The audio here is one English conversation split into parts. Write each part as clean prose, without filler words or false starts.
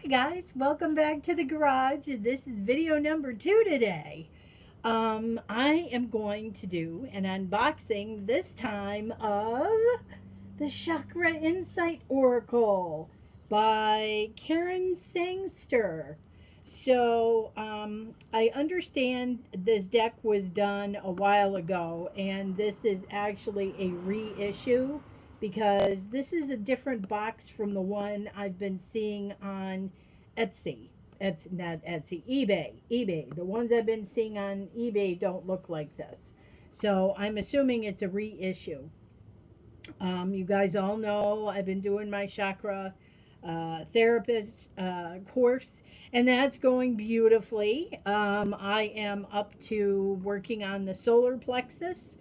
Hi guys, welcome back to the garage. This is video number 2 today. I am going to do an unboxing this time of the Chakra Insight Oracle by Karen Sangster. I understand this deck was done a while ago, and this is actually a reissue because this is a different box from the one I've been seeing on Etsy. Not Etsy, eBay. eBay. The ones I've been seeing on eBay don't look like this. So I'm assuming it's a reissue. You guys all know I've been doing my chakra therapist course, and that's going beautifully. I am up to working on the solar plexus.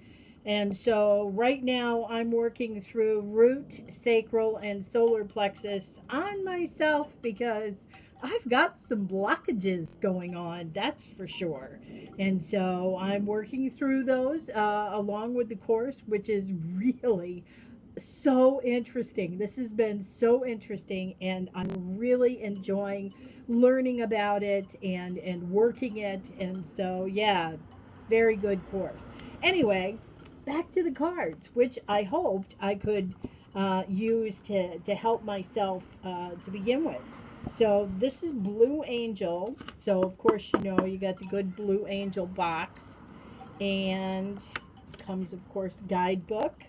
And so right now I'm working through root, sacral, and solar plexus on myself because I've got some blockages going on, that's for sure. And so I'm working through those along with the course, which is really so interesting. This has been so interesting, and I'm really enjoying learning about it and working it. And so, yeah, very good course. Anyway, back to the cards, which I hoped I could use to help myself to begin with. So this is Blue Angel. So of course you know you got the good Blue Angel box, and comes of course guidebook,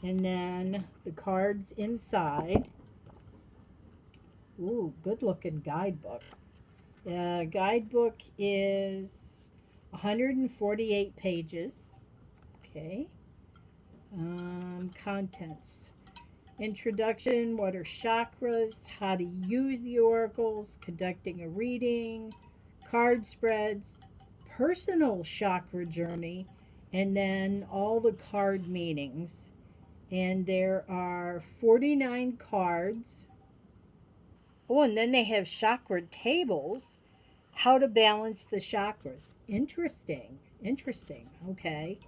and then the cards inside. Ooh, good looking guidebook. The guidebook is 148 pages. Okay. Contents. Introduction, what are chakras, how to use the oracles, conducting a reading, card spreads, personal chakra journey, and then all the card meanings. And there are 49 cards. Oh, and then they have chakra tables. How to balance the chakras. Interesting. Interesting. Okay.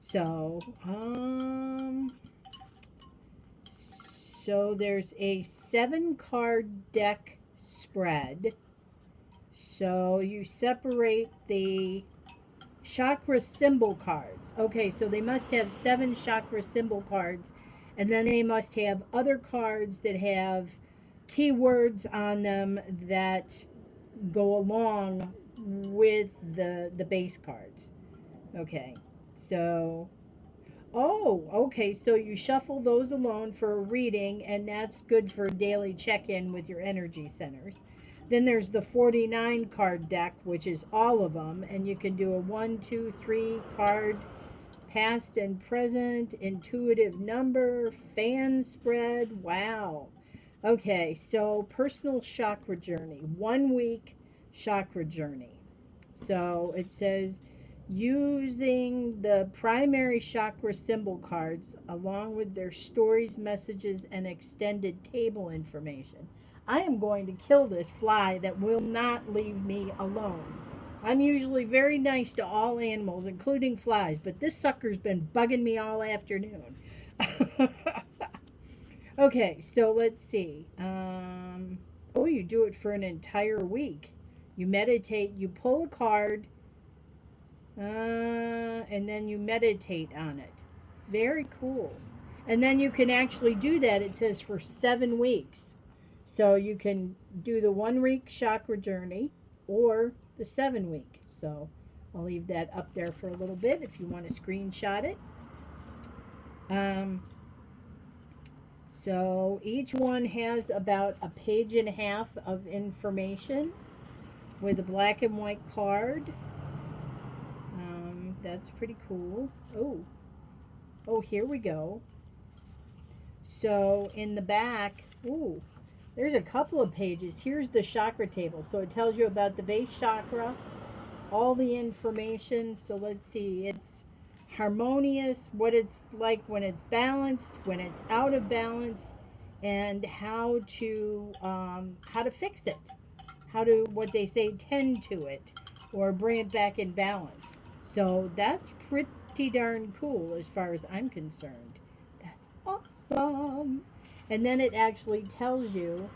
So, there's a 7-card deck spread. So you separate the chakra symbol cards. Okay, so they must have 7 chakra symbol cards, and then they must have other cards that have keywords on them that go along with the base cards. Okay, so oh, okay, so you shuffle those alone for a reading, and that's good for a daily check-in with your energy centers. Then there's the 49 card deck, which is all of them, and you can do a 1, 2, 3 card past and present, intuitive number, fan spread. Wow. Okay, so personal chakra journey, 1 week chakra journey. So it says using the primary chakra symbol cards along with their stories, messages, and extended table information. I am going to kill this fly that will not leave me alone. I'm usually very nice to all animals, including flies, but this sucker's been bugging me all afternoon. Okay, so let's see. Oh, you do it for an entire week. You meditate, you pull a card, and then you meditate on it. Very cool. And then you can actually do that, it says, for 7 weeks. So you can do the 1 week chakra journey or the 7 week. So I'll leave that up there for a little bit if you want to screenshot it. So each one has about a page and a half of information with a black and white card. That's pretty cool. Oh, here we go. So in the back, there's a couple of pages. Here's the chakra table. So it tells you about the base chakra, all the information. So let's see. It's harmonious, what it's like when it's balanced, when it's out of balance, and how to fix it. How to, what they say, tend to it or bring it back in balance. So that's pretty darn cool as far as I'm concerned. That's awesome. And then it actually tells you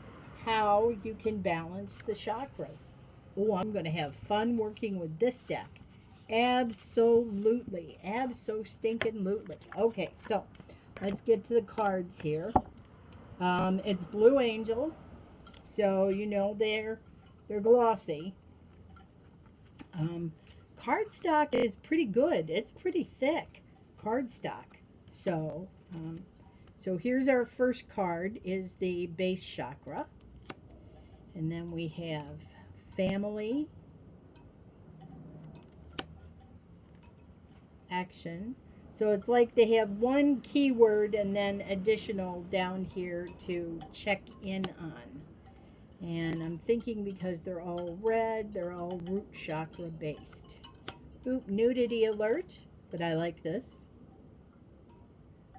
how you can balance the chakras. Oh, I'm going to have fun working with this deck. Absolutely. Abso-stinking-lutely. Okay, so let's get to the cards here. It's Blue Angel. So, you know, they're glossy. Cardstock is pretty good. It's pretty thick cardstock. So, so here's our first card is the base chakra. And then we have family, action. So it's like they have one keyword and then additional down here to check in on. And I'm thinking because they're all red, they're all root chakra based. Oop, nudity alert, but I like this.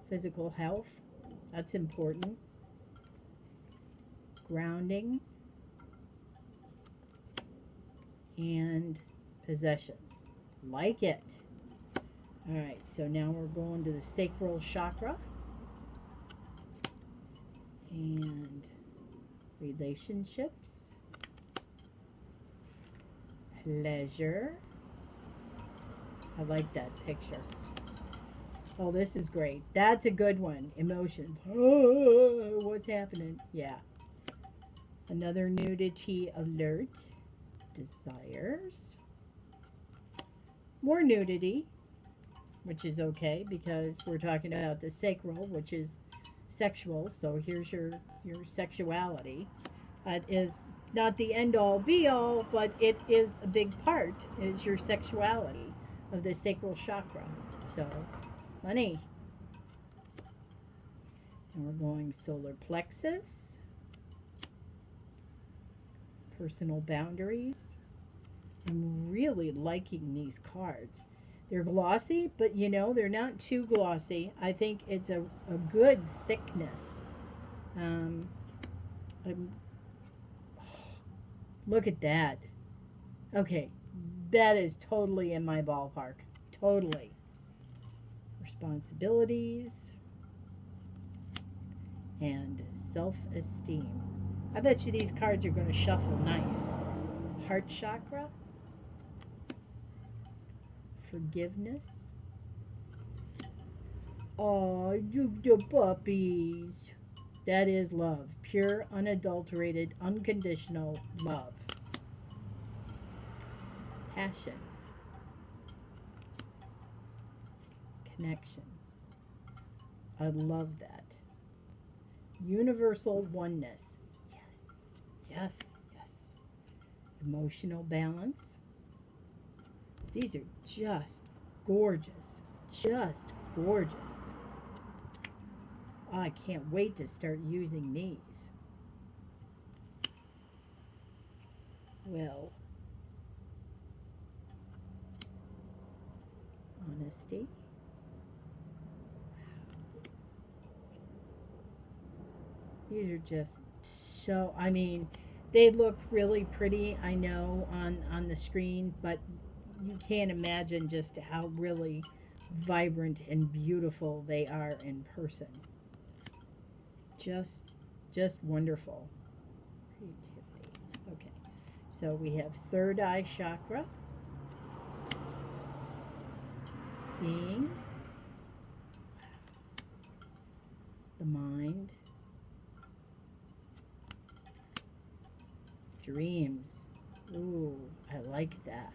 Physical health, that's important. Grounding. And possessions. Like it. Alright, so now we're going to the sacral chakra. And relationships. Pleasure. I like that picture. Oh, this is great. That's a good one. Emotion. Oh, what's happening? Yeah. Another nudity alert. Desires. More nudity, which is okay because we're talking about the sacral, which is sexual. So here's your sexuality. It is not the end all be all, but it is a big part, is your sexuality of the sacral chakra. So, money. And we're going solar plexus. Personal boundaries. I'm really liking these cards. They're glossy, but you know, they're not too glossy. I think it's a good thickness. Look at that. Okay, that is totally in my ballpark. Totally. Responsibilities and self-esteem. I bet you these cards are going to shuffle nice. Heart chakra. Forgiveness. Oh, you the puppies. That is love. Pure, unadulterated, unconditional love. Passion. Connection. I love that. Universal oneness. Yes. Yes. Yes. Emotional balance. These are just gorgeous. Just gorgeous. Oh, I can't wait to start using these. Well, honesty. These are just so, I mean, they look really pretty, I know, on the screen, but you can't imagine just how really vibrant and beautiful they are in person. Just wonderful. Creativity. Okay. So we have third eye chakra. Seeing. The mind. Dreams. Ooh, I like that.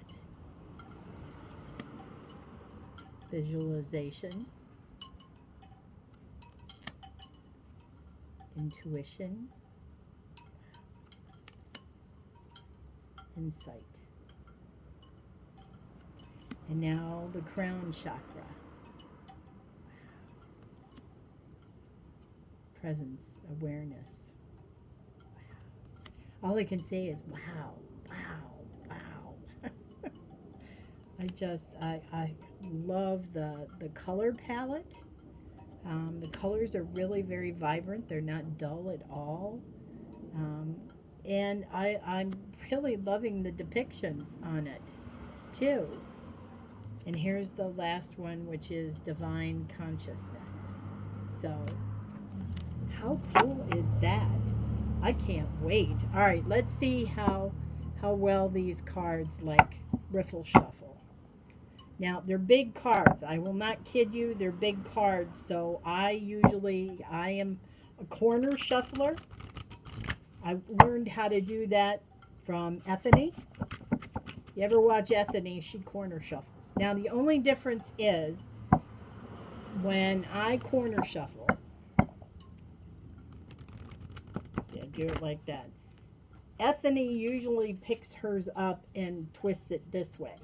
Visualization. Intuition. Insight. And now the crown chakra. Presence, awareness. All I can say is wow, wow, wow. I love the color palette. The colors are really very vibrant. They're not dull at all. And I'm really loving the depictions on it too. And here's the last one, which is divine consciousness. So how cool is that? I can't wait. All right, let's see how well these cards like riffle shuffle. Now, they're big cards. I will not kid you, they're big cards. So I am a corner shuffler. I learned how to do that from Ethany. You ever watch Ethany? She corner shuffles. Now, the only difference is when I corner shuffle, see, I do it like that. Ethany usually picks hers up and twists it this way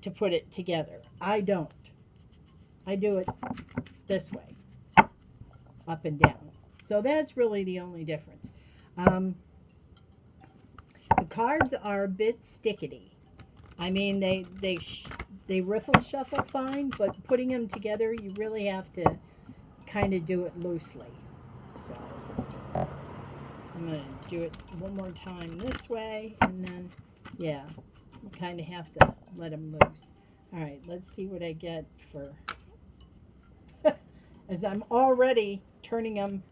to put it together. I don't. I do it this way, up and down. So that's really the only difference. Um, the cards are a bit stickety. I mean, they riffle shuffle fine, but putting them together, you really have to kind of do it loosely. So I'm going to do it one more time this way, and then, yeah, you kind of have to let them loose. All right, let's see what I get for, as I'm already turning them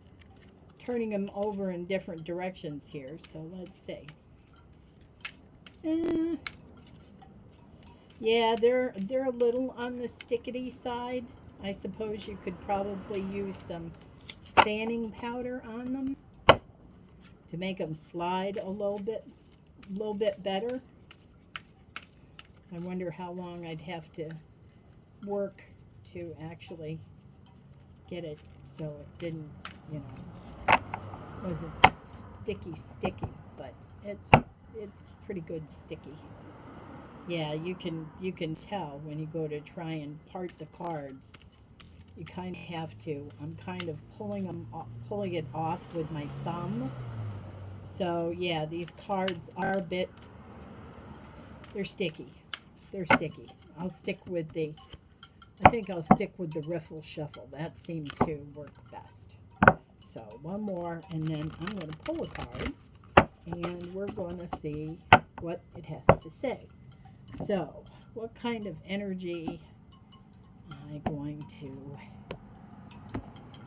over in different directions here. So let's see. Yeah, they're a little on the stickety side. I suppose you could probably use some fanning powder on them to make them slide a little bit better. I wonder how long I'd have to work to actually get it so it didn't, you know, wasn't sticky, but it's pretty good sticky. Yeah, you can tell when you go to try and part the cards. You kind of have to. I'm kind of pulling it off with my thumb. So yeah, these cards are a bit. They're sticky. They're sticky. I'll stick with the. I think I'll stick with the riffle shuffle. That seemed to work best. So one more, and then I'm going to pull a card, and we're going to see what it has to say. So, what kind of energy am I going to...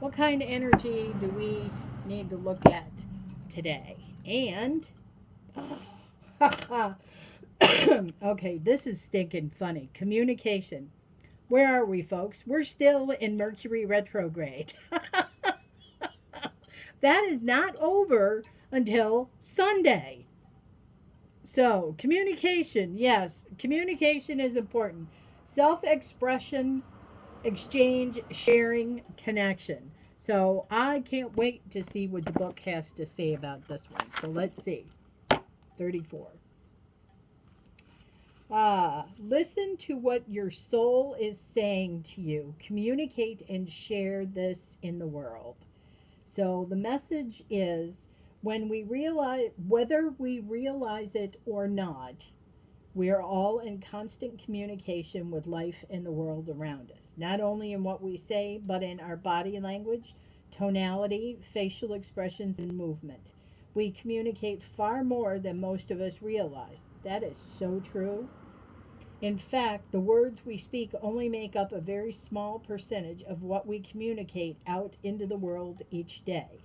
What kind of energy do we need to look at today? And... okay, this is stinking funny. Communication. Where are we, folks? We're still in Mercury retrograde. That is not over until Sunday. So, communication, yes, communication is important. Self expression, exchange, sharing, connection. So, I can't wait to see what the book has to say about this one. So, let's see. 34. Listen to what your soul is saying to you. Communicate and share this in the world. So, the message is when we realize, whether we realize it or not, we are all in constant communication with life and the world around us, not only in what we say, but in our body language, tonality, facial expressions, and movement. We communicate far more than most of us realize. That is so true. In fact, the words we speak only make up a very small percentage of what we communicate out into the world each day.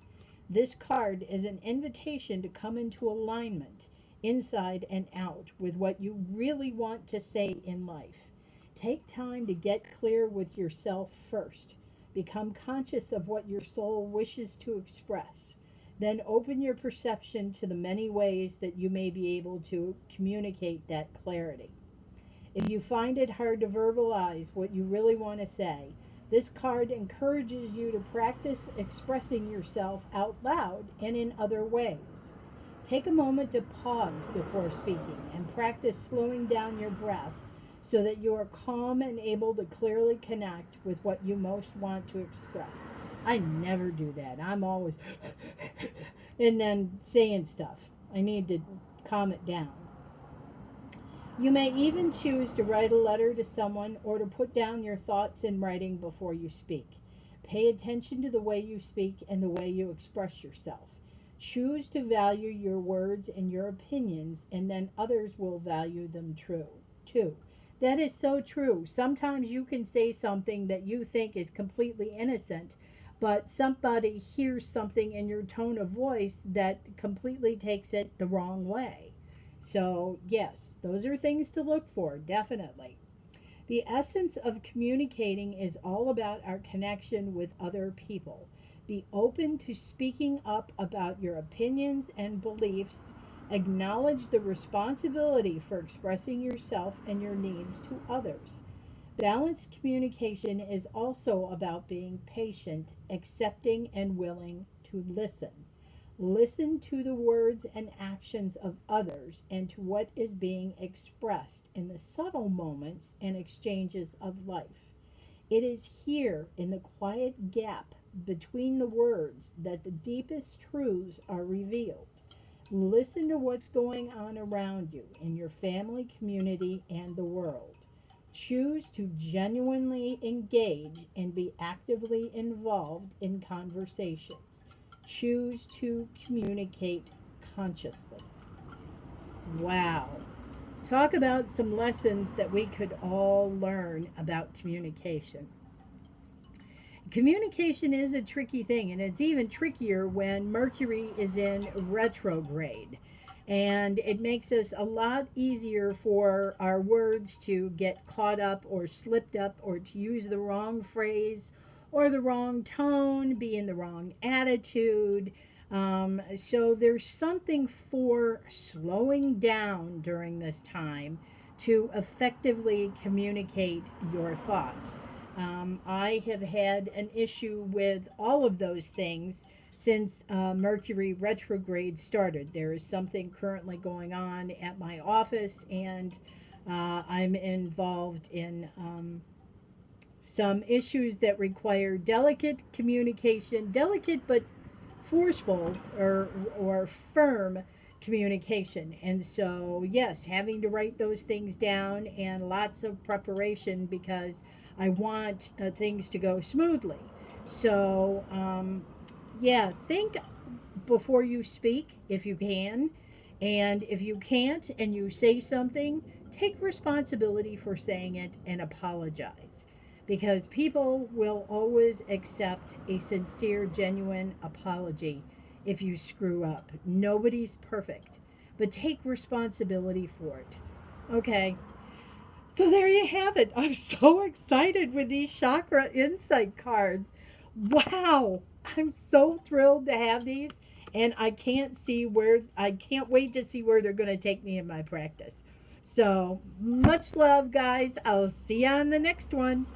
This card is an invitation to come into alignment, inside and out, with what you really want to say in life. Take time to get clear with yourself first. Become conscious of what your soul wishes to express. Then open your perception to the many ways that you may be able to communicate that clarity. If you find it hard to verbalize what you really want to say, this card encourages you to practice expressing yourself out loud and in other ways. Take a moment to pause before speaking and practice slowing down your breath so that you are calm and able to clearly connect with what you most want to express. I never do that. I'm always and then saying stuff. I need to calm it down. You may even choose to write a letter to someone or to put down your thoughts in writing before you speak. Pay attention to the way you speak and the way you express yourself. Choose to value your words and your opinions, and then others will value them too. That is so true. Sometimes you can say something that you think is completely innocent, but somebody hears something in your tone of voice that completely takes it the wrong way. So, yes, those are things to look for, definitely. The essence of communicating is all about our connection with other people. Be open to speaking up about your opinions and beliefs. Acknowledge the responsibility for expressing yourself and your needs to others. Balanced communication is also about being patient, accepting, and willing to listen. Listen to the words and actions of others and to what is being expressed in the subtle moments and exchanges of life. It is here in the quiet gap between the words that the deepest truths are revealed. Listen to what's going on around you in your family, community, and the world. Choose to genuinely engage and be actively involved in conversations. Choose to communicate consciously. Wow. Talk about some lessons that we could all learn about communication. Communication is a tricky thing, and it's even trickier when Mercury is in retrograde. And it makes us a lot easier for our words to get caught up or slipped up or to use the wrong phrase or the wrong tone, be in the wrong attitude. So there's something for slowing down during this time to effectively communicate your thoughts. I have had an issue with all of those things since Mercury retrograde started. There is something currently going on at my office, and I'm involved in some issues that require delicate communication, delicate but forceful or firm communication. And so, yes, having to write those things down and lots of preparation because I want things to go smoothly. So, yeah, think before you speak if you can. And if you can't and you say something, take responsibility for saying it and apologize. Because people will always accept a sincere, genuine apology if you screw up. Nobody's perfect, but take responsibility for it. Okay, so there you have it. I'm so excited with these chakra insight cards. Wow. I'm so thrilled to have these and I can't wait to see where they're going to take me in my practice. So, much love guys. I'll see you on the next one.